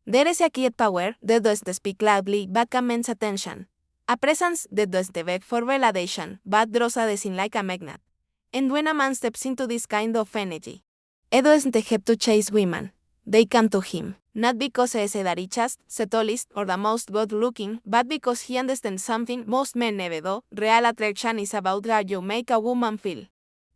There is a quiet power that doesn't speak loudly but commands attention. A presence that doesn't beg for validation but draws attention like a magnet. And when a man steps into this kind of energy, he doesn't have to chase women. They come to him, not because he is the richest, the tallest, or the most good-looking, but because he understands something most men never do. Real attraction is about how you make a woman feel.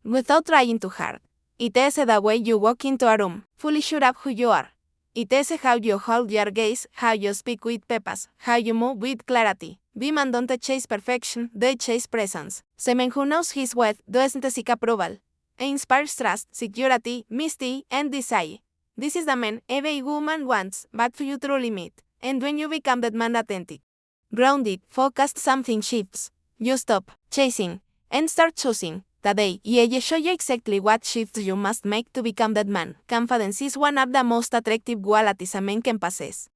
Without trying too hard. It is the way you walk into a room, fully sure of who you are. It is how you hold your gaze, how you speak with purpose, how you move with clarity. Women don't chase perfection, they chase presence. The man who knows his worth doesn't seek approval. He inspires trust, security, mystery, and desire. This is the man every woman wants, but you truly meet. And when you become that man authentic, grounded, focused, something shifts. You stop chasing and start choosing. Today, I show you exactly what shifts you must make to become that man. Confidence is one of the most attractive qualities a man can possess.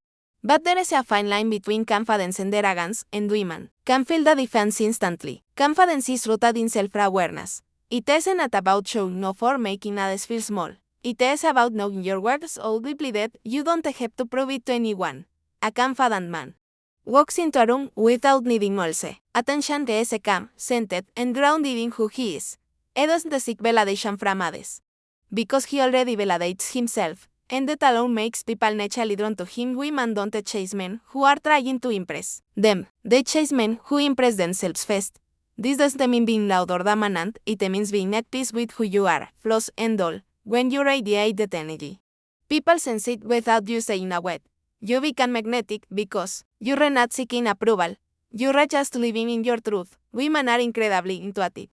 But there is a fine line between confidence and arrogance, and women can feel the difference instantly. Confidence is rooted in self-awareness. It isn't about showing off or making others feel small. It is about knowing your worth so deeply that you don't have to prove it to anyone. A confident man walks into a room without needing also attention. He is calm, centered, and grounded in who he is. He doesn't seek validation from others, because he already validates himself, and that alone makes people naturally drawn to him. Women don't chase men who are trying to impress them. They chase men who impress themselves first. This doesn't mean being loud or dominant, it means being at peace with who you are, flaws and all. When you radiate that energy, people sense it without you saying a word. You become magnetic because you're not seeking approval. You're just living in your truth. Women are incredibly intuitive,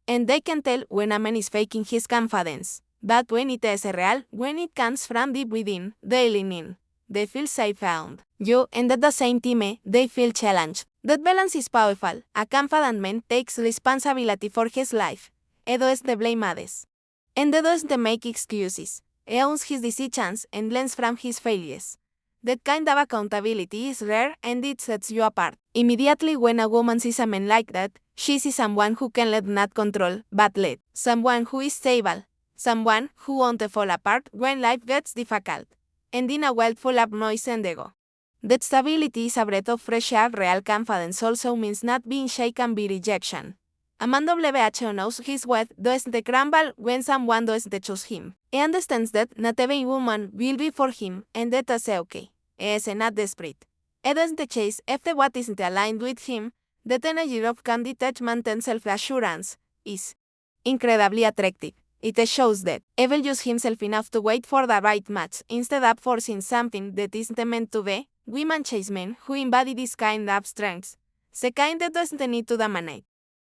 and they can tell when a man is faking his confidence. But when it is real, when it comes from deep within, they lean in. They feel safe around you, and at the same time, they feel challenged. That balance is powerful. A confident man takes responsibility for his life. He doesn't blame others, and he doesn't make excuses. He owns his decisions and learns from his failures. That kind of accountability is rare, and it sets you apart. Immediately when a woman sees a man like that, she sees someone who can let not control, but lead. Someone who is stable. Someone who won't fall apart when life gets difficult. And in a world full of noise and ego, that stability is a breath of fresh air. Real confidence also means not being shaken by rejection. A man WHO knows his worth doesn't crumble when someone doesn't choose him. He understands that not every woman will be for him, and that is okay. He is not desperate. He doesn't chase after what isn't aligned with him. That energy of calm detachment and self-assurance is incredibly attractive. It shows that he will use himself enough to wait for the right match instead of forcing something that isn't meant to be. Women chase men who embody this kind of strength. The kind that doesn't need to dominate,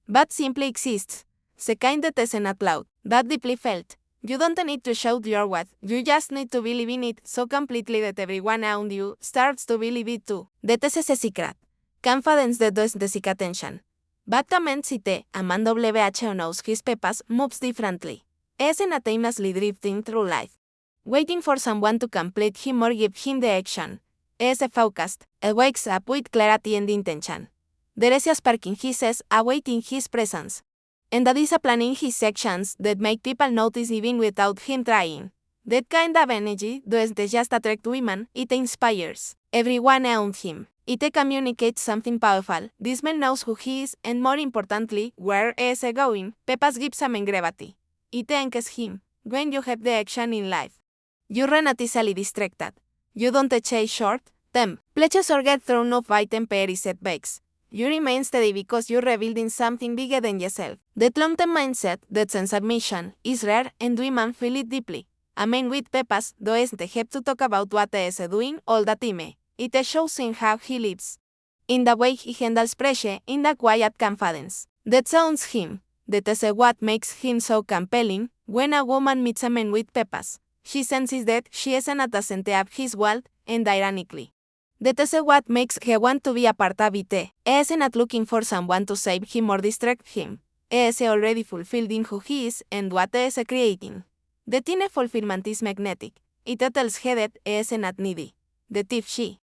but simply exists. The kind that isn't not loud, but deeply felt. You don't need to shout your worth, you just need to believe in it so completely that everyone around you starts to believe it too. That is a secret. Confidence that doesn't seek attention, but commands it. A man WHO knows his purpose moves differently. He isn't aimlessly drifting through life, waiting for someone to complete him or give him the action. He is focused. He wakes up with clarity and intention. There is a spark in his eyes awaiting his presence, and a discipline in his actions that make people notice even without him trying. That kind of energy doesn't just attract women, it inspires everyone around him. It communicates something powerful. This man knows who he is, and more importantly, where he is going. Purpose gives a man gravity. It anchors him. When you have the action in life, you're not easily distracted. You don't chase short-term pleasures or get thrown off by temporary setbacks. You remain steady because you're rebuilding something bigger than yourself. That long-term mindset, that sense of mission, is rare, and women feel it deeply. A man with purpose doesn't have to talk about what he is doing all the time. It shows in how he lives, in the way he handles pressure, in the quiet confidence that owns him. That is what makes him so compelling. When a woman meets a man with purpose, she senses that she isn't at the center of his world, and ironically, that is what makes her want to be a part of it. He isn't looking for someone to save him or distract him. He is already fulfilled in who he is and what he is creating. The inner fulfillment is magnetic. It tells her that he isn't needy. That if she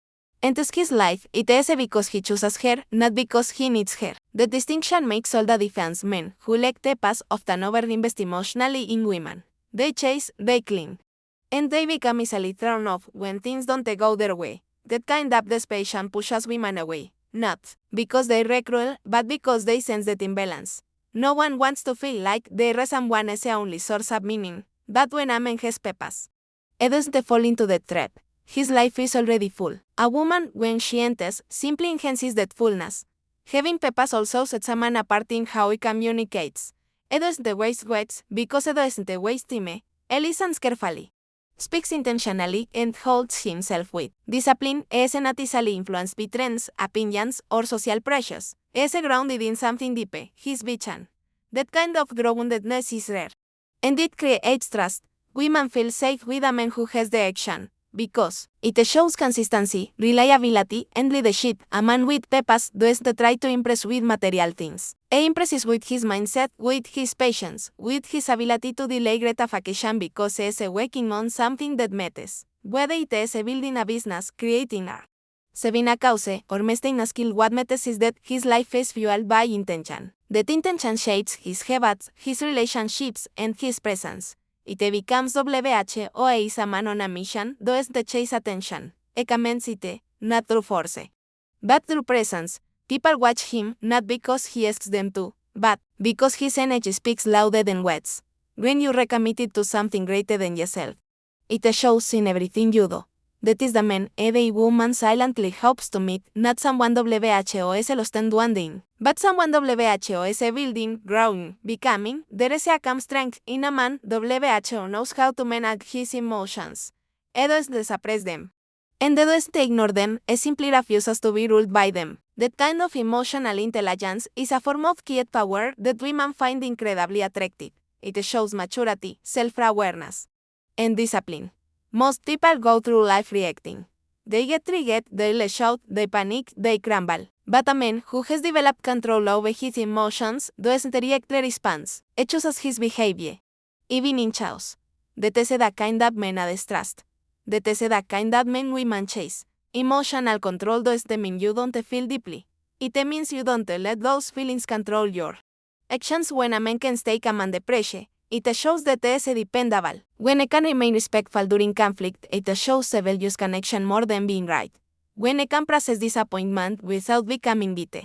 enters his life, it is because he chooses her, not because he needs her. The distinction makes all the difference. Men who lack purpose often overinvest emotionally in women. They chase, they cling, And they become easily thrown off when things don't go their way. That kind of desperation pushes women away. Not because they're cruel, but because they sense that imbalance. No one wants to feel like the reason one is the only source of meaning. But when a man has purpose, it doesn't fall into the trap. His life is already full. A woman, when she enters, simply enhances that fullness. Having purpose also sets a man apart in how he communicates. It doesn't waste words, because it doesn't waste time. He listens carefully, speaks intentionally, and holds himself with discipline. Is not easily influenced by trends, opinions, or social pressures. Is grounded in something deeper, his vision. That kind of groundedness is rare. And it creates trust. Women feel safe with a man who has the action, because it shows consistency, reliability, and leadership. A man with purpose doesn't try to impress with material things. He impresses with his mindset, with his patience, with his ability to delay gratification because he is working on something that matters. Whether it is building a business, creating art, saving a cause, or mastering a skill, what matters is that his life is fueled by intention. That intention shapes his habits, his relationships, and his presence. It becomes WH or is a man on a mission, doesn't chase attention. He commands it, not through force, but through presence. People watch him not because he asks them to, but because his energy speaks louder than words. When you're recommitted to something greater than yourself, it shows in everything you do. That is the man every woman silently hopes to meet, not someone WHOS lo están doing, but someone WHOS building, growing, becoming. There is a calm strength in a man. WHO knows how to manage his emotions. He doesn't suppress them, and he doesn't ignore them, he simply refuses to be ruled by them. That kind of emotional intelligence is a form of quiet power that women find incredibly attractive. It shows maturity, self-awareness, and discipline. Most people go through life reacting. They get triggered, they lash out, they panic, they crumble. But a man who has developed control over his emotions doesn't react, responds. He chooses his behavior, even in chaos. That is the kind of man I distrust. That is the kind of man women chase. Emotional control doesn't mean you don't feel deeply. It means you don't let those feelings control your actions. When a man can stay calm under pressure, it shows that he is dependable. When he can remain respectful during conflict, it shows he values connection more than being right. When he can process disappointment without becoming bitter,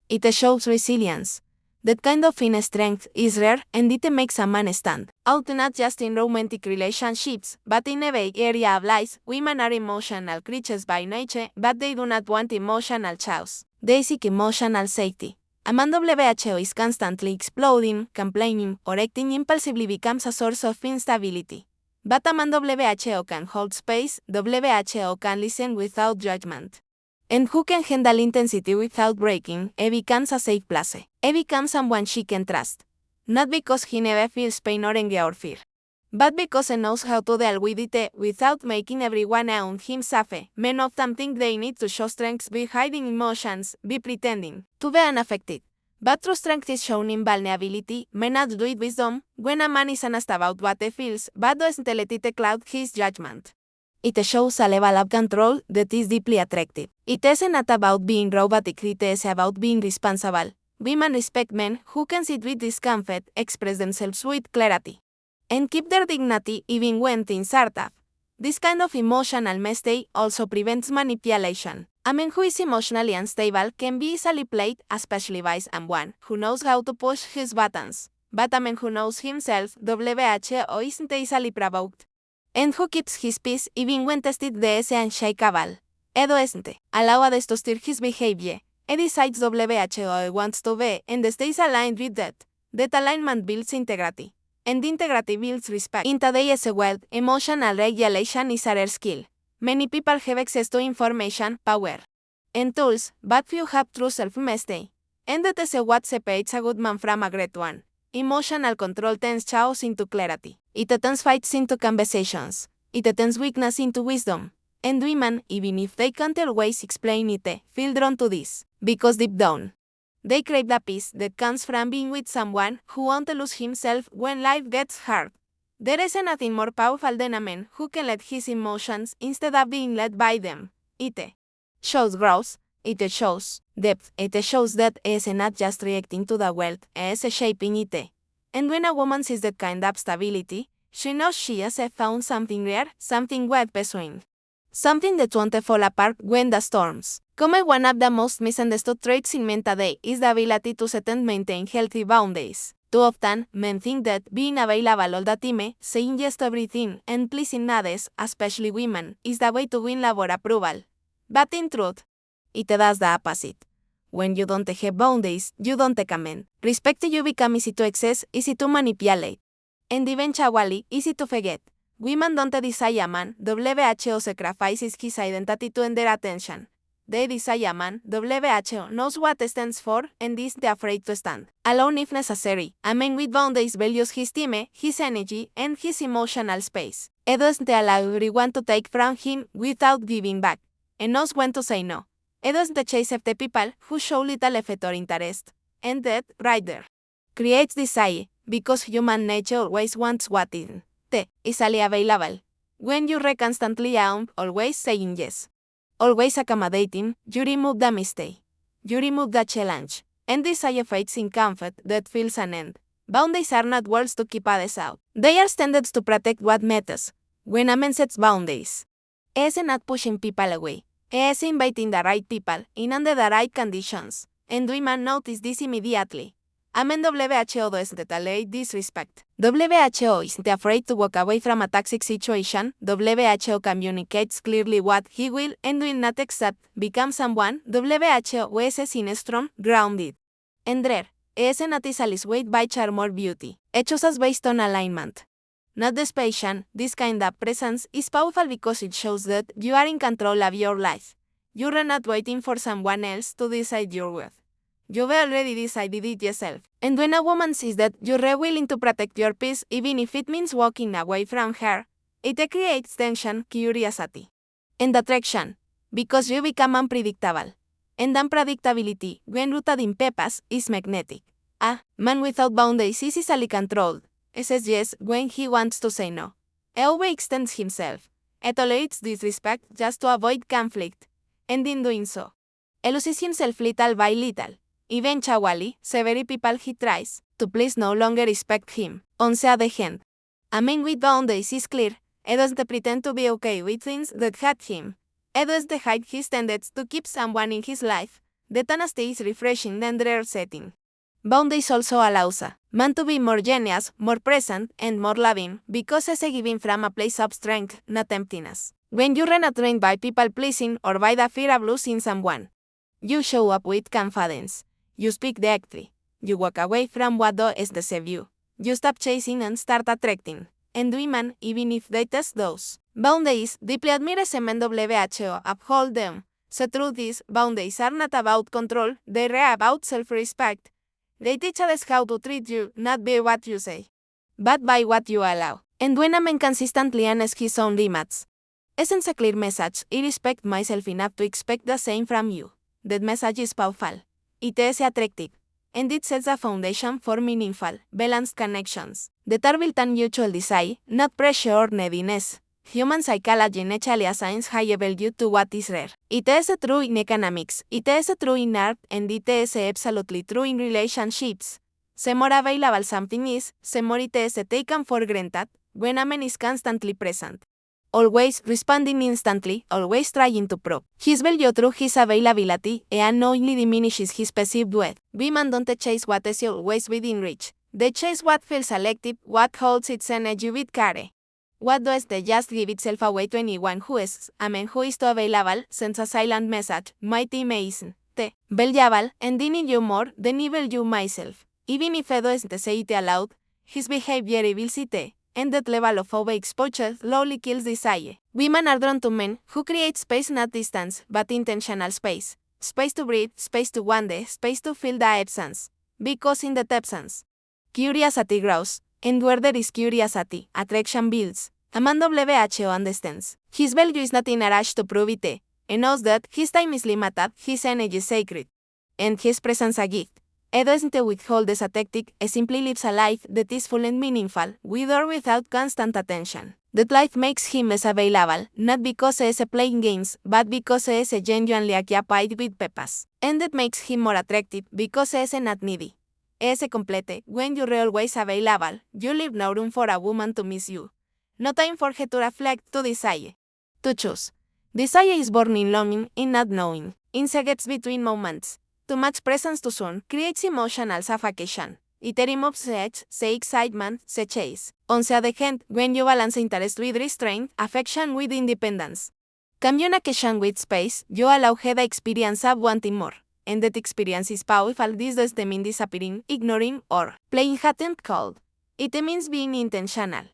it shows resilience. That kind of inner strength is rare, and it makes a man stand out not just in romantic relationships, but in every area of life. Women are emotional creatures by nature, but they do not want emotional chaos. They seek emotional safety. A man WHO is constantly exploding, complaining, or acting impulsively becomes a source of instability. But a man WHO can hold space, WHO can listen without judgment, and who can handle intensity without breaking. He becomes a safe place. He becomes someone she can trust. Not because he never feels pain or anger or fear, but because he knows how to deal with it without making everyone around him suffer. Men often think they need to show strength by hiding emotions, by pretending to be unaffected. But true strength is shown in vulnerability. Men not do it with wisdom. When a man is honest about what he feels, but doesn't let it cloud his judgment, it shows a level of control that is deeply attractive. It isn't not about being robotic, it is about being responsible. Women respect men who can sit with discomfort, express themselves with clarity, and keep their dignity even when things are tough. This kind of emotional mastery also prevents manipulation. A man who is emotionally unstable can be easily played, especially by someone who knows how to push his buttons. But a man who knows himself, WHO isn't easily provoked, and who keeps his peace even when tested is unshakable. He doesn't allow others to steer his behavior. He decides WHO wants to be, and stays aligned with that. That alignment builds integrity, and integrity builds respect. In today's world, emotional regulation is a rare skill. Many people have access to information, power, and tools, but few have true self-mastery. And that is what separates a good man from a great one. Emotional control turns chaos into clarity. It turns fights into conversations. It turns weakness into wisdom. And women, even if they can't always explain it, feel drawn to this, because deep down, they crave the peace that comes from being with someone who won't lose himself when life gets hard. There is nothing more powerful than a man who can let his emotions instead of being led by them. It shows growth, it shows depth, it shows that he is not just reacting to the world, he is shaping it. And when a woman sees that kind of stability, She knows she has found something rare, something worth pursuing. Something that won't fall apart when the storms come. One of the most misunderstood traits in men today is the ability to set and maintain healthy boundaries. Too often, men think that being available all the time, saying yes to everything, and pleasing others, especially women, is the way to win love or approval. But in truth, it does the opposite. When you don't have boundaries, you don't command. Respect you become easy to excess, easy to manipulate, and eventually easy to forget. Women don't desire a man, WHO sacrifices his identity to earn their attention. They desire a man, WHO knows what stands for, and is afraid to stand alone if necessary. A man with boundaries values his time, his energy, and his emotional space. He doesn't allow everyone to take from him without giving back, and knows when to say no. He doesn't chase after people who show little effort or interest. And that, right there, creates desire, because human nature always wants what isn't easily available. When you're constantly always saying yes, always accommodating, you remove the mistake, you remove the challenge, and desire fades in comfort that feels an end. Boundaries are not walls to keep others out. They are standards to protect what matters. When a man sets boundaries, he is not pushing people away. He is inviting the right people in under the right conditions, and women notice this immediately. A man WHO doesn't tolerate disrespect. WHO isn't afraid to walk away from a toxic situation. WHO communicates clearly what he will and will not accept. Become someone. WHO is seen strong, grounded, and rare. Is not easily swayed by charm or beauty. He chooses based on alignment, not desperation. This kind of presence is powerful because it shows that you are in control of your life. You are not waiting for someone else to decide your worth. You've already decided it yourself. And when a woman sees that you're willing to protect your peace, even if it means walking away from her, it creates tension, curiosity, and attraction, because you become unpredictable. And unpredictability, when rooted in purpose, is magnetic. A man without boundaries is easily controlled. He says yes when he wants to say no. He overextends himself. He tolerates disrespect just to avoid conflict. And in doing so, he loses himself little by little. Eventually, several people he tries to please no longer respect him. On the other hand, a man with boundaries is clear. He doesn't pretend to be okay with things that hurt him. He doesn't hide his standards to keep someone in his life. The honesty is refreshing than their setting. Boundaries also allows a man to be more generous, more present, and more loving, because it's a giving from a place of strength, not emptiness. When you're not drained by people pleasing or by the fear of losing someone, you show up with confidence. You speak directly. You walk away from what does deceive you. You stop chasing and start attracting. And women, even if they test those boundaries, deeply admire men WHO, uphold them. The truth is, boundaries are not about control, they're about self-respect. They teach us how to treat you, not by what you say, but by what you allow. And when a man consistently honors his own limits, isn't a clear message. I respect myself enough to expect the same from you. That message is powerful. It is attractive, and it sets a foundation for meaningful, balanced connections that are built on mutual desire, not pressure or neediness. Human psychology naturally assigns high value to what is rare. It is true in economics, it is true in art, and it is absolutely true in relationships. The more available something is, the more it is taken for granted. When a man is constantly present, always responding instantly, always trying to prove his value through his availability, it unknowingly diminishes his perceived worth. Women don't chase what is always within reach. They chase what feels selective, what holds its energy with care. What does they just give itself away to anyone who is, a man who is too available, sends a silent message, my team isn't valuable, and I need you more than I value myself. Even if he doesn't say it aloud, his behavior reveals it. And that level of overexposure slowly kills desire. Women are drawn to men who create space, not distance, but intentional space. Space to breathe, space to wander, space to feel the absence. Because in that absence, curiosity grows, and where there is curiosity, attraction builds. A man WHO understands. His value is not in a rush to prove it. He knows that his time is limited, his energy is sacred, and his presence a gift. He doesn't withhold this tactic, he simply lives a life that is full and meaningful, with or without constant attention. That life makes him less available, not because he is playing games, but because he is genuinely occupied with purpose. And that makes him more attractive, because he is not needy. Ese complete, when you're always available, you leave no room for a woman to miss you. No time for her to reflect, to desire. To choose. Desire is born in longing, in not knowing. Insegets between moments. Too much presence too soon creates emotional suffocation. It removes the excitement, the chase. On the other hand, when you balance interest with restraint, affection with independence. Communication with space, you allow her the experience of wanting more. And that experience is powerful. This doesn't mean disappearing, ignoring, or playing hot and cold. It means being intentional.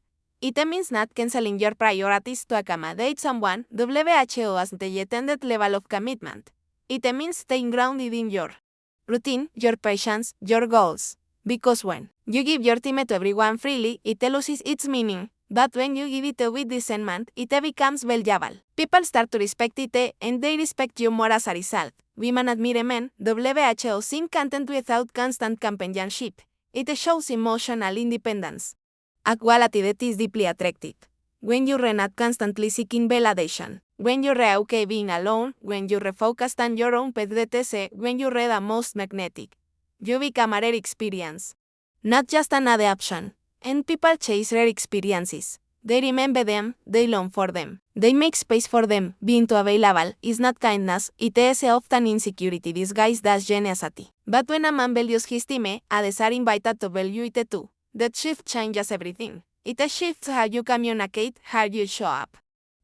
It means not canceling your priorities to accommodate someone, WHO as the intended level of commitment. It means staying grounded in your routine, your passions, your goals. Because when you give your time to everyone freely, it loses its meaning. But when you give it with discernment, it becomes valuable. People start to respect it, and they respect you more as a result. Women admire men, WHO seem content without constant companionship. It shows emotional independence. A quality that is deeply attractive. When you are not constantly seeking validation. When you are okay being alone, when you refocused on your own path, etc., when you are the most magnetic. You become a rare experience. Not just another option. And people chase rare experiences. They remember them, they long for them. They make space for them. Being too available is not kindness, it is often insecurity disguised as generosity. But when a man values his time, others are invited to value it too. That shift changes everything. It shifts how you communicate, how you show up,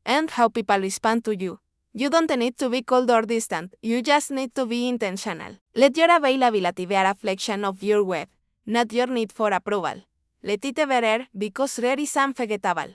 and how people respond to you. You don't need to be cold or distant, you just need to be intentional. Let your availability be a reflection of your worth, not your need for approval. Let it be rare, because rare is unforgettable.